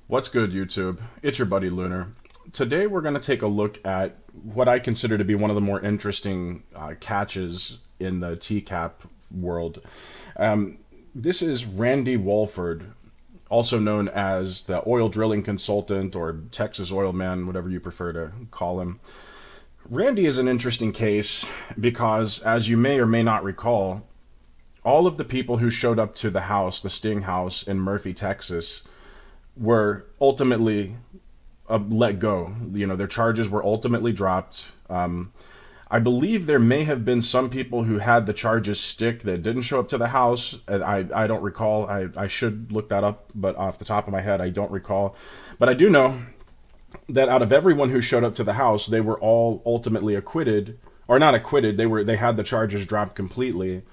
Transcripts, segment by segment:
What's good, YouTube? It's your buddy Lunar. Today we're going to take a look at what I consider to be one of the more interesting catches in the TCAP world. This is Randy Wolford, also known as the oil drilling consultant or Texas oil man, whatever you prefer to call him. Randy is an interesting case because, as you may or may not recall, all of the people who showed up to the house, the Sting house in Murphy, Texas, were ultimately let go. You know, their charges were ultimately dropped. I believe there may have been some people who had the charges stick that didn't show up to the house. I don't recall. I should look that up, but off the top of my head, I don't recall. But I do know that out of everyone who showed up to the house, they were all ultimately acquitted, or not acquitted. They had the charges dropped completely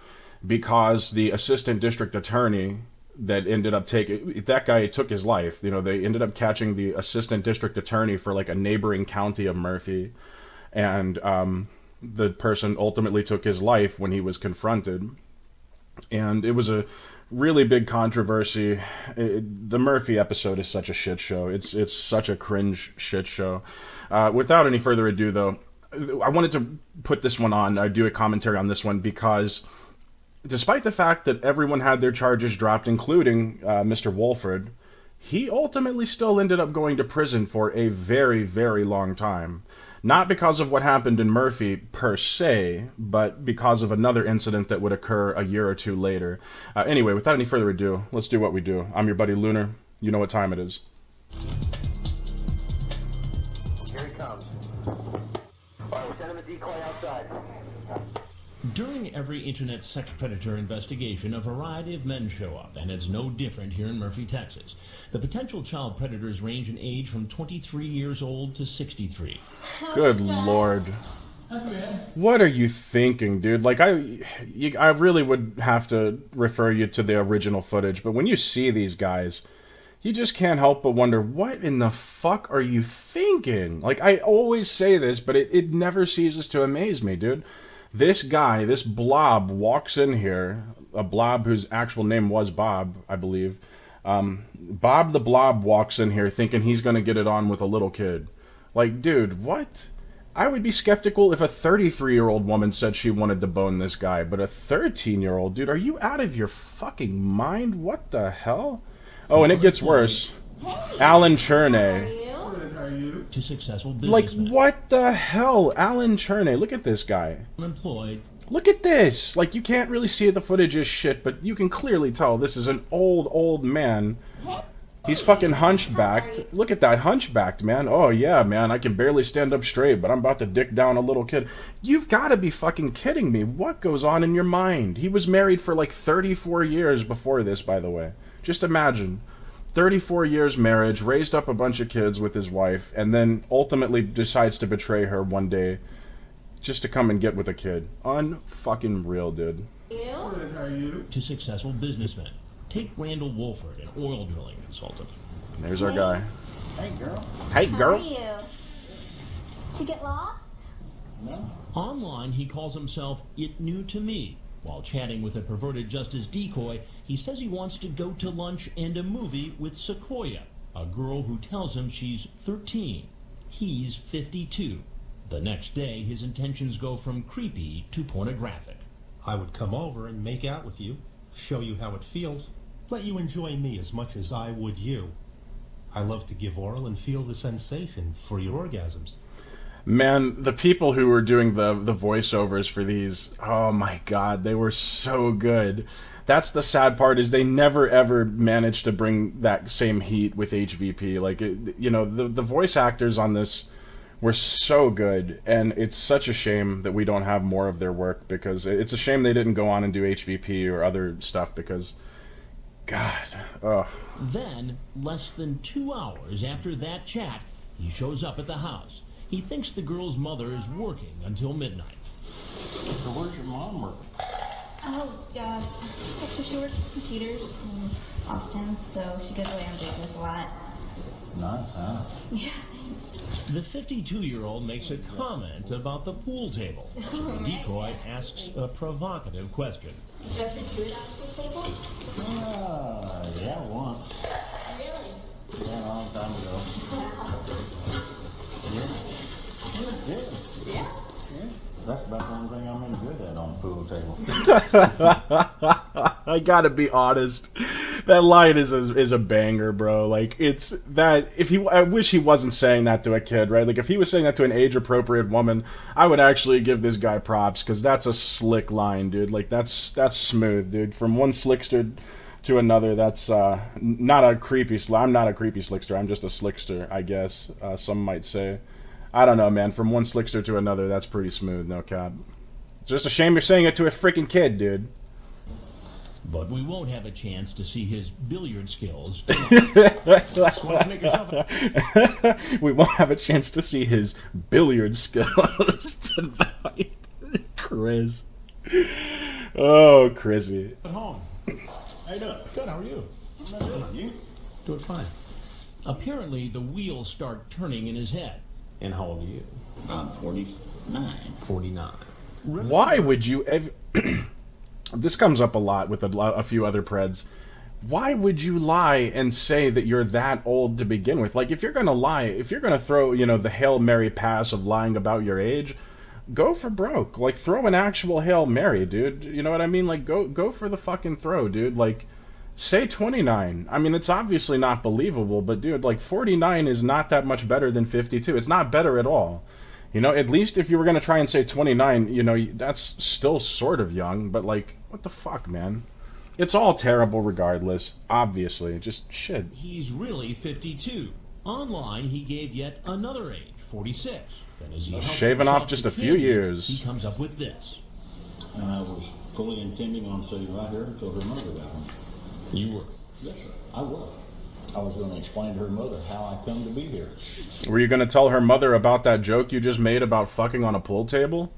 because the assistant district attorney that ended up that guy took his life. You know, they ended up catching the assistant district attorney for like a neighboring county of Murphy, and the person ultimately took his life when he was confronted. And it was a really big controversy. The Murphy episode is such a shit show. It's such a cringe shit show. Without any further ado, though, I wanted to put this one on. I do a commentary on this one because, despite the fact that everyone had their charges dropped, including Mr. Wolford, he ultimately still ended up going to prison for a very, very long time. Not because of what happened in Murphy per se, but because of another incident that would occur a year or two later. Anyway, without any further ado, let's do what we do. I'm your buddy Lunar. You know what time it is. Here he comes. All right, we're sending the decoy outside. During every internet sex predator investigation, a variety of men show up, and it's no different here in Murphy, Texas. The potential child predators range in age from 23 years old to 63. Good Lord. What are you thinking, dude? Like, I really would have to refer you to the original footage, but when you see these guys, you just can't help but wonder, what in the fuck are you thinking? Like, I always say this, but it never ceases to amaze me, dude. This guy, this blob, walks in here, a blob whose actual name was Bob, I believe. Bob the Blob walks in here thinking he's going to get it on with a little kid. Like, dude, what? I would be skeptical if a 33-year-old woman said she wanted to bone this guy, but a 13-year-old, dude, are you out of your fucking mind? What the hell? Oh, and it gets worse. Alan Cherney. To successful Like, businessmen. what the hell? Alan Cherney, look at this guy. Unemployed. Look at this! Like, you can't really see the footage is shit, but you can clearly tell this is an old man. He's fucking hunchbacked. Look at that, hunchbacked, man. Oh, yeah, man, I can barely stand up straight, but I'm about to dick down a little kid. You've got to be fucking kidding me. What goes on in your mind? He was married for like 34 years before this, by the way. Just imagine. 34 years marriage, raised up a bunch of kids with his wife, and then ultimately decides to betray her one day just to come and get with a kid. Unfucking real, dude. To successful businessmen. Take Randall Wolford, an oil drilling consultant. There's our guy. Hey, girl. Hey, girl. How are you? Did you get lost? No. Online, he calls himself It New to Me. While chatting with a perverted justice decoy, he says he wants to go to lunch and a movie with Sequoia, a girl who tells him she's 13. He's 52. The next day, his intentions go from creepy to pornographic. I would come over and make out with you, show you how it feels, let you enjoy me as much as I would you. I love to give oral and feel the sensation for your orgasms. Man, the people who were doing the voiceovers for these, oh my god, they were so good. That's the sad part, is they never ever managed to bring that same heat with HVP. Like, you know, the voice actors on this were so good, and it's such a shame that we don't have more of their work, because it's a shame they didn't go on and do HVP or other stuff, because, God, ugh. Then, less than 2 hours after that chat, he shows up at the house. He thinks the girl's mother is working until midnight. So where's your mom work? Oh, actually she works with computers in Austin, so she goes away on business a lot. Nice, huh? Yeah, thanks. The 52-year-old makes a comment about the pool table. So the decoy asks a provocative question. Did you ever do it at the table? Yeah, once. Really? Yeah, pool table. I gotta be honest. That line is a banger, bro. Like, it's that I wish he wasn't saying that to a kid, right? Like, if he was saying that to an age appropriate woman, I would actually give this guy props, because that's a slick line, dude. Like, that's smooth, dude. From one slickster to another, that's not a creepy. I'm not a creepy slickster. I'm just a slickster, I guess. Some might say. I don't know, man. From one slickster to another, that's pretty smooth, no cap. It's just a shame you're saying it to a freaking kid, dude. But we won't have a chance to see his billiard skills tonight. Just wanted to make yourself We won't have a chance to see his billiard skills tonight. Chris. Oh, Chrissy. at home. How you doing? Good, how are you? I'm not good. You? Doing fine. Apparently, the wheels start turning in his head. And how old are you? I'm 49. 49. Why would you ever... This comes up a lot with a few other preds. Why would you lie and say that you're that old to begin with? Like, if you're gonna lie, if you're gonna throw, the Hail Mary pass of lying about your age, go for broke. Like, throw an actual Hail Mary, dude. You know what I mean? Like, go for the fucking throw, dude. Like, say 29. I mean, it's obviously not believable, but dude, like, 49 is not that much better than 52. It's not better at all. At least if you were going to try and say 29, that's still sort of young, but, like, what the fuck, man? It's all terrible regardless, obviously. Just shit. He's really 52. Online, he gave yet another age, 46. Then as he helps Shaving off himself just to a few candy, years. He comes up with this. And I was fully intending on sitting right here until her mother got home. You were. Yes, sir. I was. I was going to explain to her mother how I come to be here. Were you going to tell her mother about that joke you just made about fucking on a pool table?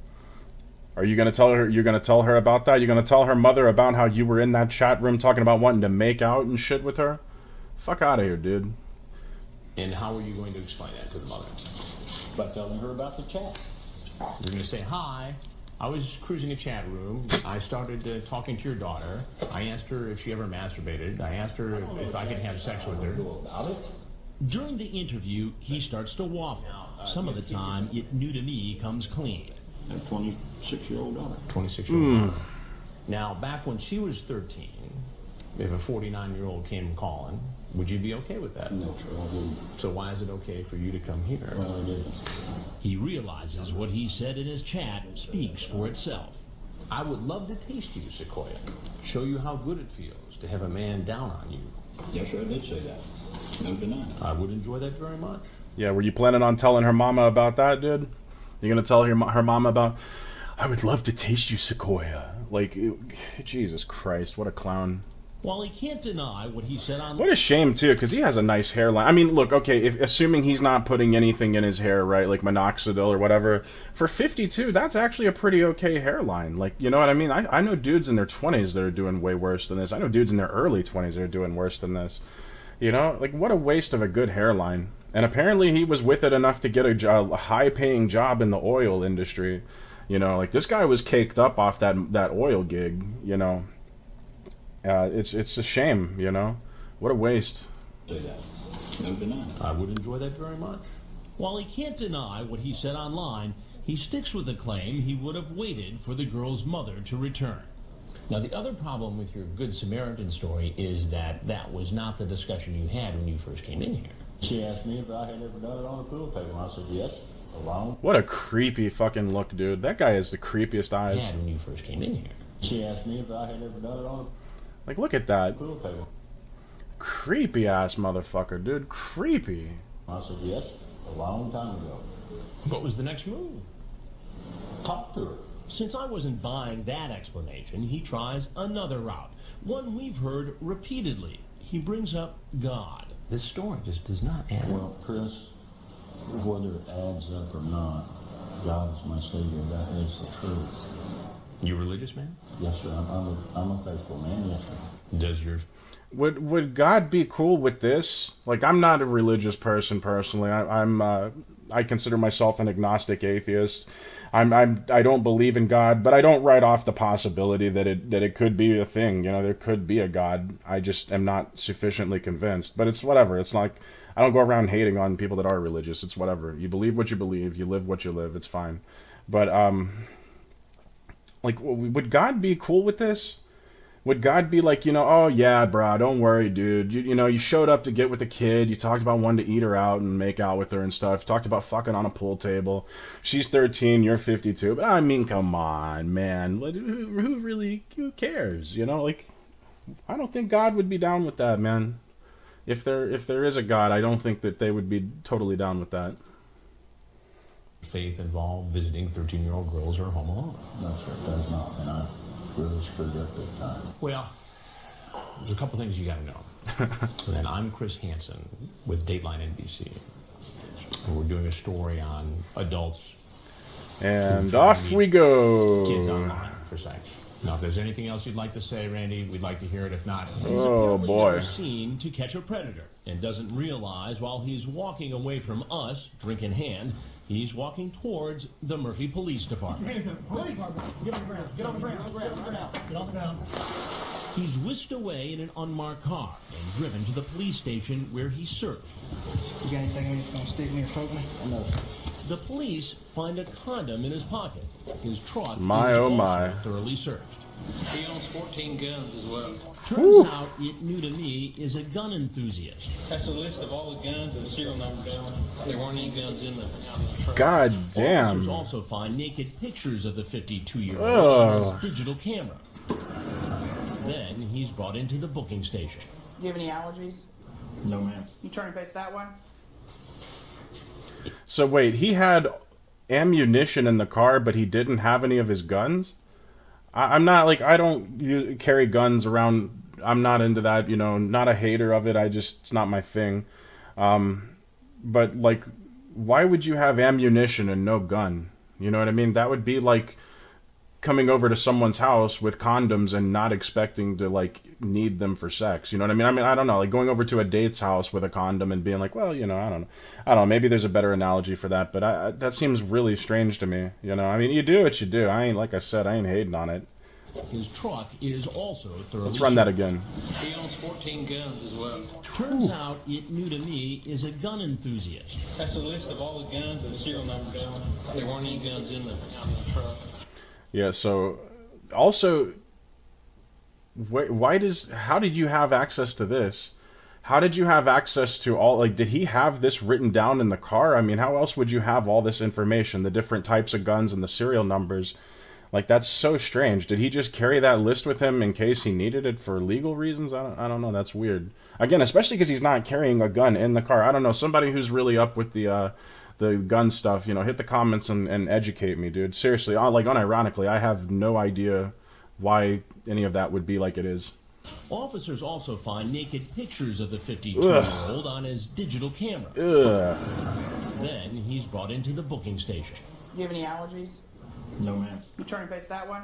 Are you going to tell her, you're going to tell her about that? You're going to tell her mother about how you were in that chat room talking about wanting to make out and shit with her? Fuck out of here, dude. And how are you going to explain that to the mother? By telling her about the chat. You're going to say, hi, I was cruising a chat room. I started talking to your daughter. I asked her if she ever masturbated. I asked her if I could have sex with her. About it. During the interview, he starts to waffle. Some of the time, it new to me comes clean. A 26-year-old daughter. 26-year-old. Now, back when she was 13, if a 49-year-old came calling, would you be okay with that? No, sir, I wouldn't. So why is it okay for you to come here? Well, it isn't. He realizes what he said in his chat speaks for itself. I would love to taste you, Sequoia. Show you how good it feels to have a man down on you. Yes, sir, I did say that. No denying it. I would enjoy that very much. Yeah, were you planning on telling her mama about that, dude? You gonna tell her mama about, I would love to taste you, Sequoia. Like, Jesus Christ, what a clown. While he can't deny what he said on... What a shame, too, because he has a nice hairline. I mean, look, okay, assuming he's not putting anything in his hair, right, like minoxidil or whatever, for 52, that's actually a pretty okay hairline. Like, you know what I mean? I know dudes in their 20s that are doing way worse than this. I know dudes in their early 20s that are doing worse than this. Like, what a waste of a good hairline. And apparently he was with it enough to get a high-paying job in the oil industry. Like, this guy was caked up off that oil gig, It's a shame, What a waste. Say that. No denying it. I would enjoy that very much. While he can't deny what he said online, he sticks with the claim he would have waited for the girl's mother to return. Now, the other problem with your Good Samaritan story is that was not the discussion you had when you first came in here. She asked me if I had ever done it on a pool table. I said yes, alone. What a creepy fucking look, dude. That guy has the creepiest You eyes. had when you first came in here. She asked me if I had ever done it on Like, look at a that. pool table. Creepy ass motherfucker, dude. Creepy. I said yes, a long time ago. What was the next move? Talk to her. Since I wasn't buying that explanation, he tries another route, one we've heard repeatedly. He brings up God. This story just does not add up. Well, Chris, whether it adds up or not, God is my Savior. That is the truth. You a religious man? Yes, sir. I'm a faithful man. Yes, sir. Does your... Would God be cool with this? Like, I'm not a religious person personally. I consider myself an agnostic atheist. I don't believe in God, but I don't write off the possibility that it could be a thing. There could be a God. I just am not sufficiently convinced. But it's whatever. It's like, I don't go around hating on people that are religious. It's whatever. You believe what you believe. You live what you live. It's fine. But like, would God be cool with this? Would God be like, oh yeah, bro, don't worry, dude. You showed up to get with the kid. You talked about wanting to eat her out and make out with her and stuff. Talked about fucking on a pool table. She's 13, you're 52. But I mean, come on, man. Who cares? Like, I don't think God would be down with that, man. If there is a God, I don't think that they would be totally down with that. Faith involved visiting 13-year-old girls who are home alone? No, sir, it does not. And I really screwed up big time. Well, there's a couple things you got to know. And I'm Chris Hansen with Dateline NBC. And we're doing a story on adults. And off we go. Kids online for sex. Now, if there's anything else you'd like to say, Randy, we'd like to hear it. If not, oh boy. Never seen to catch a predator and doesn't realize while he's walking away from us, drink in hand, he's walking towards the Murphy Police Department. Police! Get on the ground. Get on the ground. Get on the ground. He's whisked away in an unmarked car and driven to the police station where he's searched. You got anything on you that's gonna stick me or poke me? No, sir. The police find a condom in his pocket. His truck My, is oh also my. thoroughly searched. He owns 14 guns as well. Turns out It New to Me is a gun enthusiast. That's a list of all the guns and the serial number down. There weren't any guns in the truck. God Officers damn. also find naked pictures of the 52-year-old Ugh. on his digital camera. Then he's brought into the booking station. Do you have any allergies? No, ma'am. You turn and face that way. So wait, he had ammunition in the car, but he didn't have any of his guns? I'm not, like, I don't carry guns around. I'm not into that, not a hater of it. It's not my thing. But, like, why would you have ammunition and no gun? You know what I mean? That would be like coming over to someone's house with condoms and not expecting to, like, need them for sex. You know what I mean? I don't know. Like, going over to a date's house with a condom and being like, well, I don't know. Maybe there's a better analogy for that, but that seems really strange to me. I mean, you do what you do. Like I said, I ain't hating on it. His truck is also thoroughly Let's run that searched. again. He owns 14 guns as well. Turns out It New to Me is a gun enthusiast. That's a list of all the guns and the serial number down. There weren't any guns in the truck. Yeah, so also, how did you have access to this? How did you have access to all, like, did he have this written down in the car? I mean, how else would you have all this information, the different types of guns and the serial numbers? Like, that's so strange. Did he just carry that list with him in case he needed it for legal reasons? I don't know. That's weird. Again, especially because he's not carrying a gun in the car. I don't know. Somebody who's really up with the gun stuff, hit the comments and educate me, dude. Seriously, unironically, I have no idea why any of that would be like it is. Officers also find naked pictures of the 52-year-old on his digital camera. Ugh. Then he's brought into the booking station. Do you have any allergies? No, ma'am. You turn and face that way.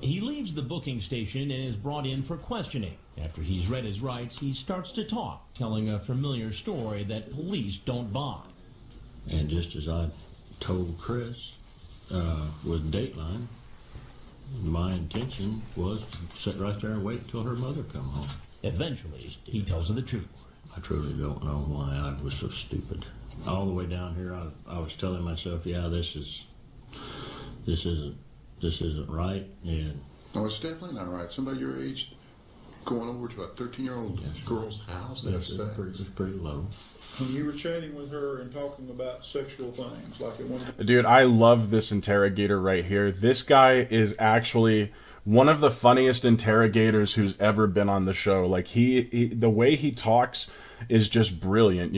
He leaves the booking station and is brought in for questioning. After he's read his rights, he starts to talk, telling a familiar story that police don't buy. And just as I told Chris with Dateline, my intention was to sit right there and wait until her mother come home. Eventually, he tells her the truth. I truly don't know why I was so stupid. All the way down here, I was telling myself, yeah, this isn't right, and No, it's definitely not right. Somebody your age going over to a 13-year-old girl's house to have sex. it's pretty low. When you were chatting with her and talking about sexual things, like it one. Dude, I love this interrogator right here. This guy is actually one of the funniest interrogators who's ever been on the show. Like, he the way he talks is just brilliant,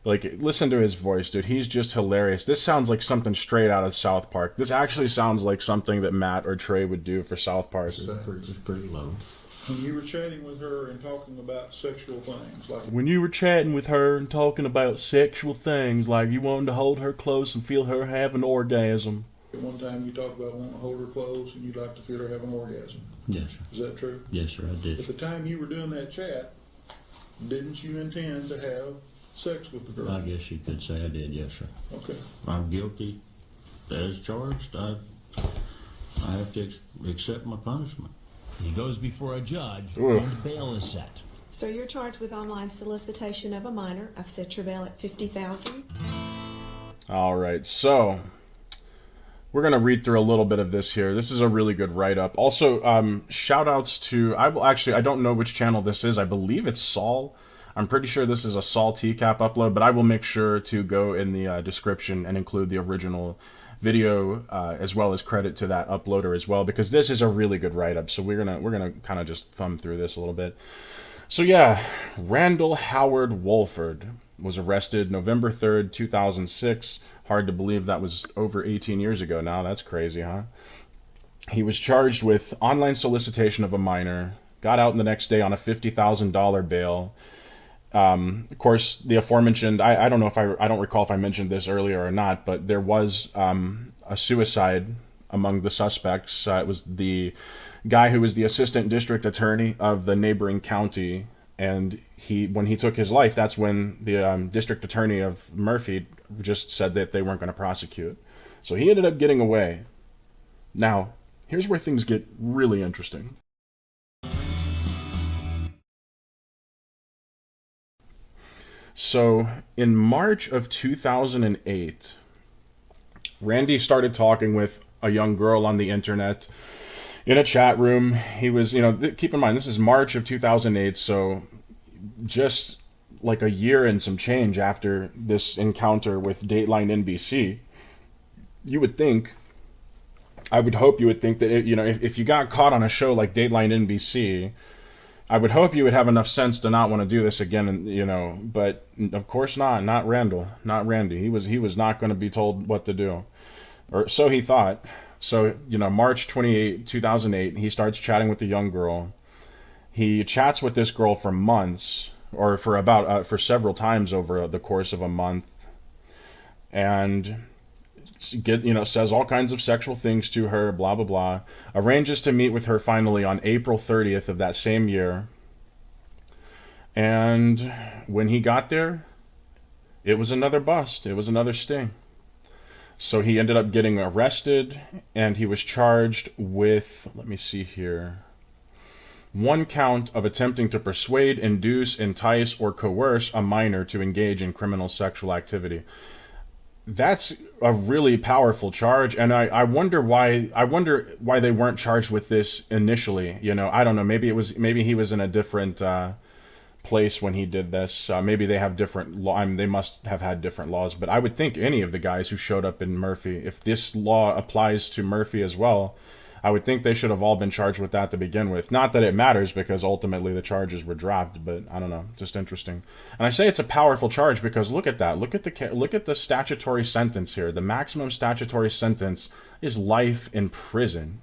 Like, listen to his voice, dude. He's just hilarious. This sounds like something straight out of South Park. This actually sounds like something that Matt or Trey would do for South Park. It's pretty low. When you were chatting with her and talking about sexual things, like When you were chatting with her and talking about sexual things, like you wanted to hold her close and feel her have an orgasm. at one time you talked about wanting to hold her close and you'd like to feel her have an orgasm. Yes, sir. Is that true? Yes, sir, I At did. the time you were doing that chat, didn't you intend to have sex with the girl? I guess you could say I did, yes, sir. Okay. I'm guilty as charged. I have to accept my punishment. He goes before a judge Oof. and bail is set. So you're charged with online solicitation of a minor. I've set your bail at $50,000. All right, so we're going to read through a little bit of this here. This is a really good write-up. Also, shout outs to, I don't know which channel this is. I believe it's Saul. I'm pretty sure this is a Saul TCAP upload, but I will make sure to go in the description and include the original video as well as credit to that uploader as well, because this is a really good write-up. So we're gonna kind of just thumb through this a little bit. So yeah, Randall Howard Wolford was arrested November 3rd, 2006. Hard to believe that was over 18 years ago now. That's crazy, huh? He was charged with online solicitation of a minor, got out the next day on a $50,000 bail. Of course, the aforementioned, I don't know if I don't recall if I mentioned this earlier or not, but there was a suicide among the suspects. It was the guy who was the assistant district attorney of the neighboring county, and when he took his life, that's when the district attorney of Murphy just said that they weren't going to prosecute. So he ended up getting away. Now, here's where things get really interesting. So, in March of 2008, Randy started talking with a young girl on the internet in a chat room. He was, keep in mind, this is March of 2008, so just like a year and some change after this encounter with Dateline NBC, I would hope you would think that, if you got caught on a show like Dateline NBC, I would hope you would have enough sense to not want to do this again, but of course not Randall, not Randy. He was not going to be told what to do, or so he thought. So, March 28, 2008, he starts chatting with the young girl. He chats with this girl for months, or for several times over the course of a month, and says all kinds of sexual things to her, blah, blah, blah. Arranges to meet with her finally on April 30th of that same year. And when he got there, it was another bust. It was another sting. So he ended up getting arrested, and he was charged with, let me see here, 1 count of attempting to persuade, induce, entice, or coerce a minor to engage in criminal sexual activity. That's a really powerful charge, and I wonder why they weren't charged with this initially. I don't know. Maybe he was in a different place when he did this. Maybe they have different law. They must have had different laws. But I would think any of the guys who showed up in Murphy, if this law applies to Murphy as well, I would think they should have all been charged with that to begin with. Not that it matters, because ultimately the charges were dropped, but I don't know, just interesting. And I say it's a powerful charge because look at that. Look at the statutory sentence here. The maximum statutory sentence is life in prison.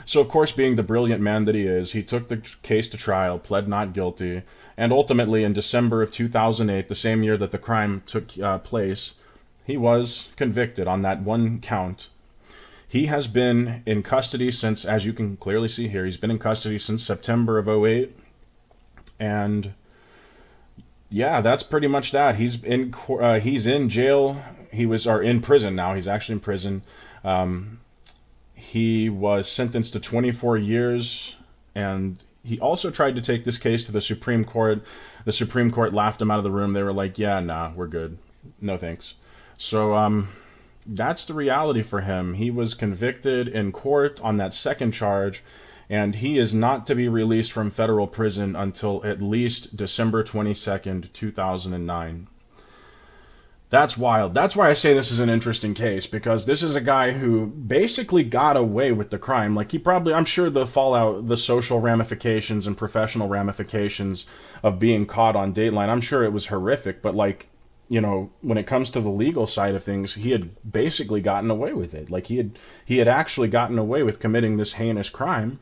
So, of course, being the brilliant man that he is, he took the case to trial, pled not guilty, and ultimately in December of 2008, the same year that the crime took place, he was convicted on that 1 count. He has been in custody since, as you can clearly see here, he's been in custody since September of 2008. And yeah, that's pretty much that. He's in jail. In prison now. He's actually in prison. He was sentenced to 24 years, and he also tried to take this case to the Supreme Court. The Supreme Court laughed him out of the room. They were like, yeah, nah, we're good. No thanks. So, that's the reality for him. He was convicted in court on that second charge, and he is not to be released from federal prison until at least December 22nd, 2009. That's wild. That's why I say this is an interesting case, because this is a guy who basically got away with the crime. Like, I'm sure the fallout, the social ramifications and professional ramifications of being caught on Dateline, I'm sure it was horrific, but when it comes to the legal side of things, he had basically gotten away with it. Like, he had actually gotten away with committing this heinous crime.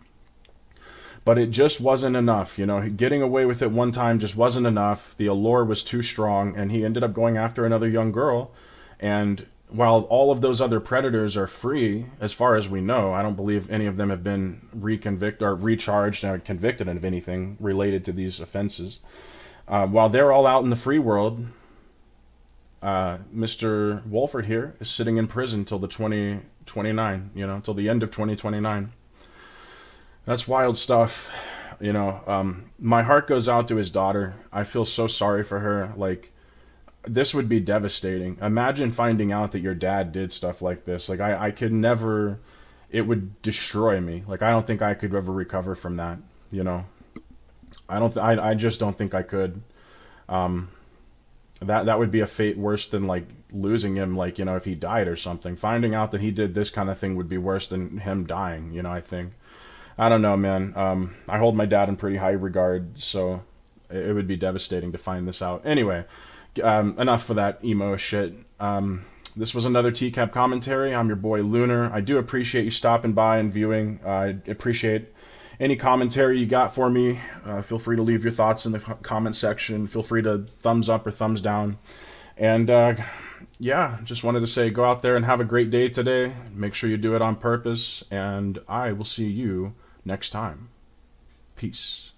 But it just wasn't enough. Getting away with it one time just wasn't enough. The allure was too strong, and he ended up going after another young girl. And while all of those other predators are free, as far as we know, I don't believe any of them have been reconvicted or recharged or convicted of anything related to these offenses. While they're all out in the free world, Mr. Wolford here is sitting in prison till the 2029, till the end of 2029. That's wild stuff. My heart goes out to his daughter. I feel so sorry for her. Like, this would be devastating. Imagine finding out that your dad did stuff like this. Like I could never, it would destroy me. Like I don't think I could ever recover from that, you know. I just don't think I could. That would be a fate worse than like losing him, like, you know, if he died or something. Finding out that he did this kind of thing would be worse than him dying, you know, I think. I don't know, man. I hold my dad in pretty high regard, so it would be devastating to find this out. Anyway, enough for that emo shit. This was another TCAP commentary. I'm your boy Lunar. I do appreciate you stopping by and viewing. I appreciate any commentary you got for me. Feel free to leave your thoughts in the comment section. Feel free to thumbs up or thumbs down. And yeah, just wanted to say go out there and have a great day today. Make sure you do it on purpose. And I will see you next time. Peace.